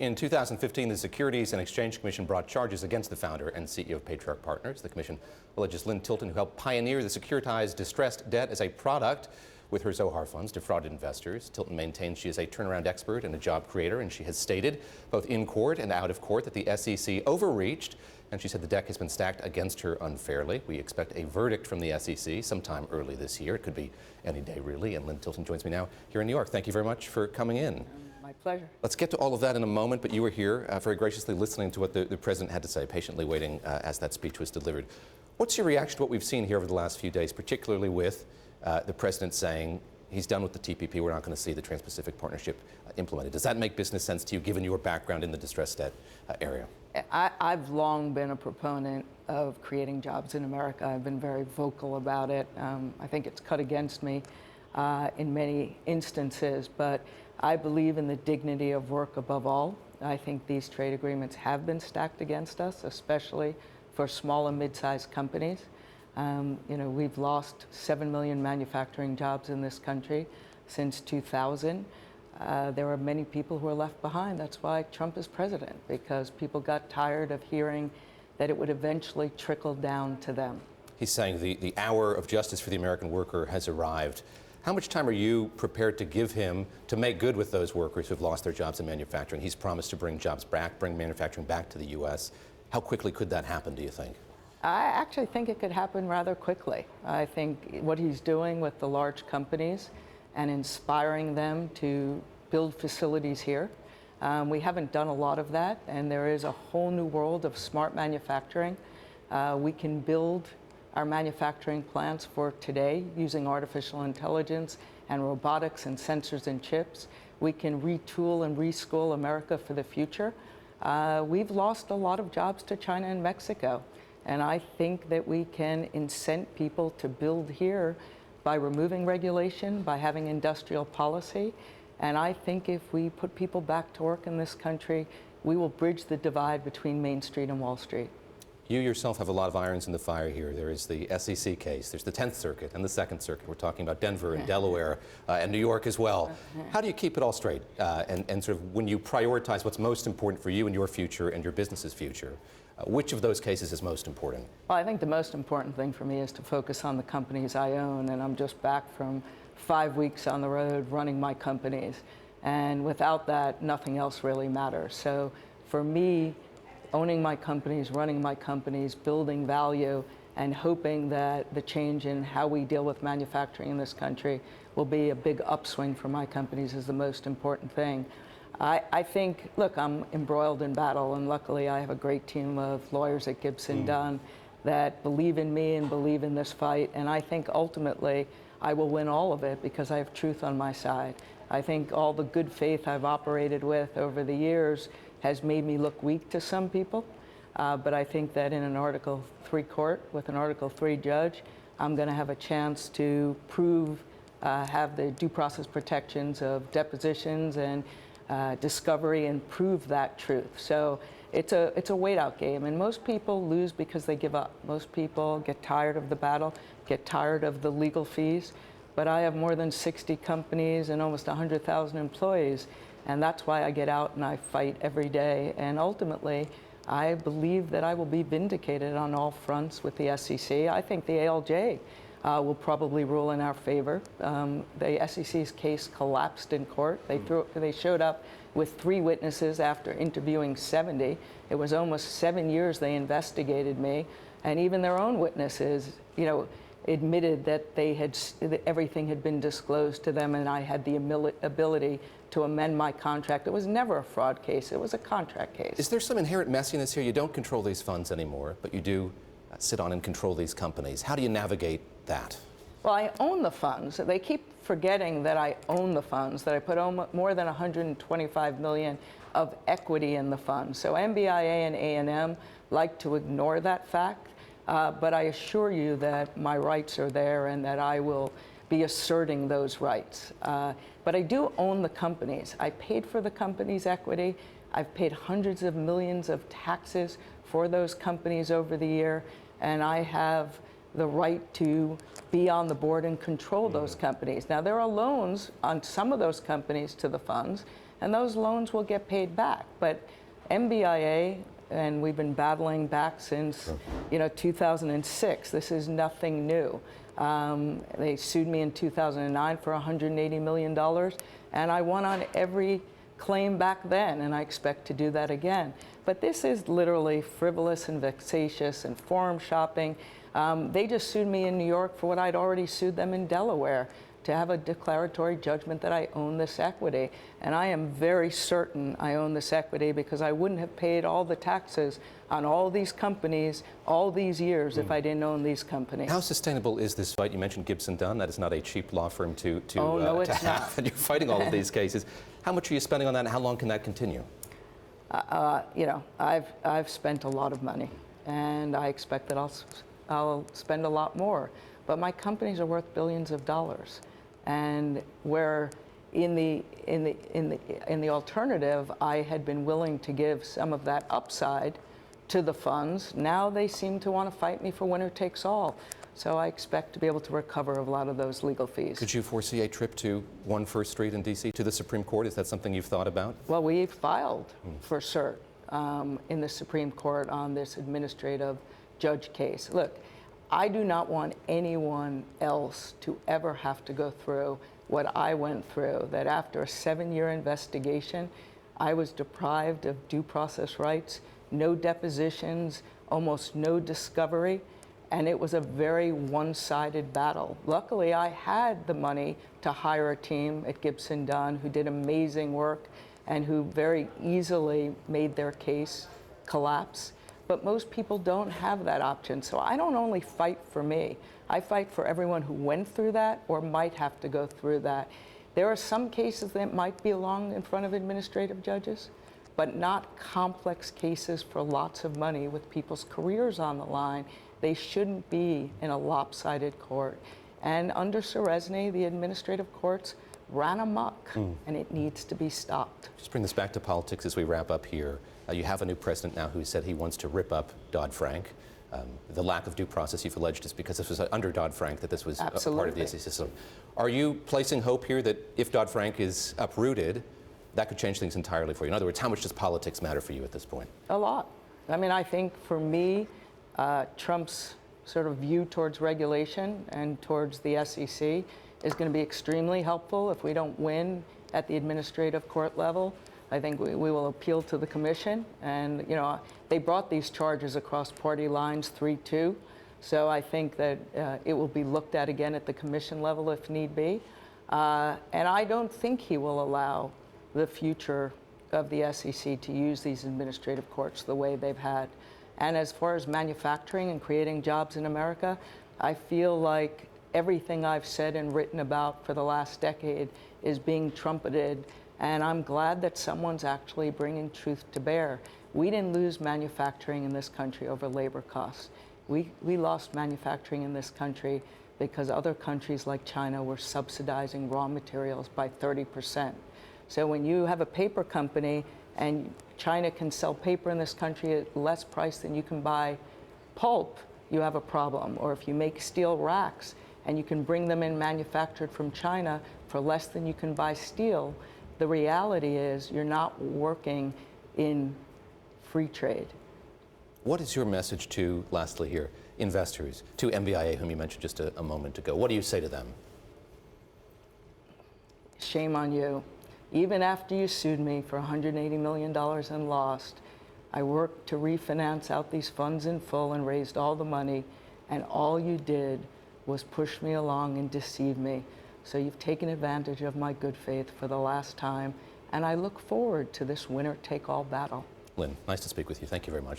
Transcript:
In 2015, the Securities and Exchange Commission brought charges against the founder and CEO of Patriarch Partners. The commission alleges Lynn Tilton, who helped pioneer the securitized distressed debt as a product with her Zohar funds, defrauded investors. Tilton maintains she is a turnaround expert and a job creator, and she has stated, both in court and out of court, that the SEC overreached, and she said the deck has been stacked against her unfairly. We expect a verdict from the SEC sometime early this year. It could be any day, really. And Lynn Tilton joins me now here in New York. Thank you very much for coming in. My pleasure. Let's get to all of that in a moment, but you were here very graciously listening to what the president had to say, patiently waiting as that speech was delivered. What's your reaction to what we've seen here over the last few days, particularly with the president saying he's done with the TPP, we're not going to see the Trans-Pacific Partnership implemented? Does that make business sense to you, given your background in the distressed debt area? I've long been a proponent of creating jobs in America. I've been very vocal about it. I think it's cut against me in many instances, but I believe in the dignity of work above all. I think these trade agreements have been stacked against us, especially for small and mid-sized companies. We've lost 7 million manufacturing jobs in this country since 2000. There are many people who are left behind. That's why Trump is president, because people got tired of hearing that it would eventually trickle down to them. He's saying the hour of justice for the American worker has arrived. How much time are you prepared to give him to make good with those workers who have lost their jobs in manufacturing? He's promised to bring jobs back, bring manufacturing back to the U.S. How quickly could that happen, do you think? I actually think it could happen rather quickly. I think what he's doing with the large companies and inspiring them to build facilities here, we haven't done a lot of that, and there is a whole new world of smart manufacturing. We can build our manufacturing plants for today using artificial intelligence and robotics and sensors and chips. We can retool and reschool America for the future. We've lost a lot of jobs to China and Mexico, and I think that we can incent people to build here by removing regulation, by having industrial policy. And I think if we put people back to work in this country, we will bridge the divide between Main Street and Wall Street. You yourself have a lot of irons in the fire here. There is the SEC case, there's the 10th Circuit and the 2nd Circuit. We're talking about Denver and Delaware and New York as well. How do you keep it all straight? And sort of when you prioritize what's most important for you and your future and your business's future, which of those cases is most important? Well, I think the most important thing for me is to focus on the companies I own, and I'm just back from 5 weeks on the road running my companies. And without that, nothing else really matters. So for me, owning my companies, running my companies, building value, and hoping that the change in how we deal with manufacturing in this country will be a big upswing for my companies is the most important thing. I think, look, I'm embroiled in battle, and luckily I have a great team of lawyers at Gibson Dunn that believe in me and believe in this fight, and I think ultimately I will win all of it because I have truth on my side. I think all the good faith I've operated with over the years has made me look weak to some people, but I think that in an Article 3 court with an Article 3 judge, I'm going to have a chance to prove, have the due process protections of depositions and discovery and prove that truth. So it's a wait out game, and most people lose because they give up. Most people get tired of the battle, get tired of the legal fees, but I have more than 60 companies and almost 100,000 employees, and that's why I get out and I fight every day. And ultimately, I believe that I will be vindicated on all fronts with the SEC. I think the ALJ will probably rule in our favor. The SEC's case collapsed in court. They showed up with 3 witnesses after interviewing 70. It was almost 7 years they investigated me, and even their own witnesses, admitted that that everything had been disclosed to them, and I had the ability to amend my contract. It was never a fraud case. It was a contract case. Is there some inherent messiness here? You don't control these funds anymore, but you do sit on and control these companies. How do you navigate that? Well, I own the funds. They keep forgetting that I own the funds, that I put more than $125 million of equity in the funds. So MBIA and A&M like to ignore that fact, but I assure you that my rights are there and that I will be asserting those rights. But I do own the companies. I paid for the company's equity. I've paid hundreds of millions of taxes for those companies over the year, and I have the right to be on the board and control those companies. Now, there are loans on some of those companies to the funds, and those loans will get paid back. But MBIA, and we've been battling back since 2006. This is nothing new. They sued me in 2009 for $180 million, and I won on every claim back then, and I expect to do that again. But this is literally frivolous and vexatious and forum shopping. They just sued me in New York for what I'd already sued them in Delaware, to have a declaratory judgment that I own this equity. And I am very certain I own this equity, because I wouldn't have paid all the taxes on all these companies all these years if I didn't own these companies. How sustainable is this fight? You mentioned Gibson Dunn. That is not a cheap law firm to no, it's have. not. And you're fighting all of these cases. How much are you spending on that, and how long can that continue? I've spent a lot of money, and I expect that I'll spend a lot more. But my companies are worth billions of dollars. And where in the alternative, I had been willing to give some of that upside to the funds, now they seem to want to fight me for winner takes all. So I expect to be able to recover a lot of those legal fees. Could you foresee a trip to 1 First Street in D.C., to the Supreme Court? Is that something you've thought about? Well, we filed for cert in the Supreme Court on this administrative judge case. Look, I do not want anyone else to ever have to go through what I went through, that after a 7-year investigation, I was deprived of due process rights, no depositions, almost no discovery, and it was a very one-sided battle. Luckily, I had the money to hire a team at Gibson Dunn who did amazing work and who very easily made their case collapse. But most people don't have that option. So I don't only fight for me. I fight for everyone who went through that or might have to go through that. There are some cases that might belong in front of administrative judges, but not complex cases for lots of money with people's careers on the line. They shouldn't be in a lopsided court. And under Serezny, the administrative courts ran amok, and it needs to be stopped. Just bring this back to politics as we wrap up here. You have a new president now who said he wants to rip up Dodd-Frank. The lack of due process you've alleged is because this was under Dodd-Frank that this was a part of the SEC system. Are you placing hope here that if Dodd-Frank is uprooted, that could change things entirely for you? In other words, how much does politics matter for you at this point? A lot. I mean, I think for me, Trump's sort of view towards regulation and towards the SEC is going to be extremely helpful if we don't win at the administrative court level. I think we will appeal to the commission, and they brought these charges across party lines 3-2, so I think that it will be looked at again at the commission level if need be, and I don't think he will allow the future of the SEC to use these administrative courts the way they've had. And as far as manufacturing and creating jobs in America, I feel like everything I've said and written about for the last decade is being trumpeted. And I'm glad that someone's actually bringing truth to bear. We didn't lose manufacturing in this country over labor costs. We lost manufacturing in this country because other countries like China were subsidizing raw materials by 30%. So when you have a paper company and China can sell paper in this country at less price than you can buy pulp, you have a problem. Or if you make steel racks and you can bring them in manufactured from China for less than you can buy steel, the reality is you're not working in free trade. What is your message to, lastly here, investors, to MBIA, whom you mentioned just a moment ago? What do you say to them? Shame on you. Even after you sued me for $180 million and lost, I worked to refinance out these funds in full and raised all the money, and all you did was push me along and deceive me. So you've taken advantage of my good faith for the last time, and I look forward to this winner-take-all battle. Lynn, nice to speak with you. Thank you very much.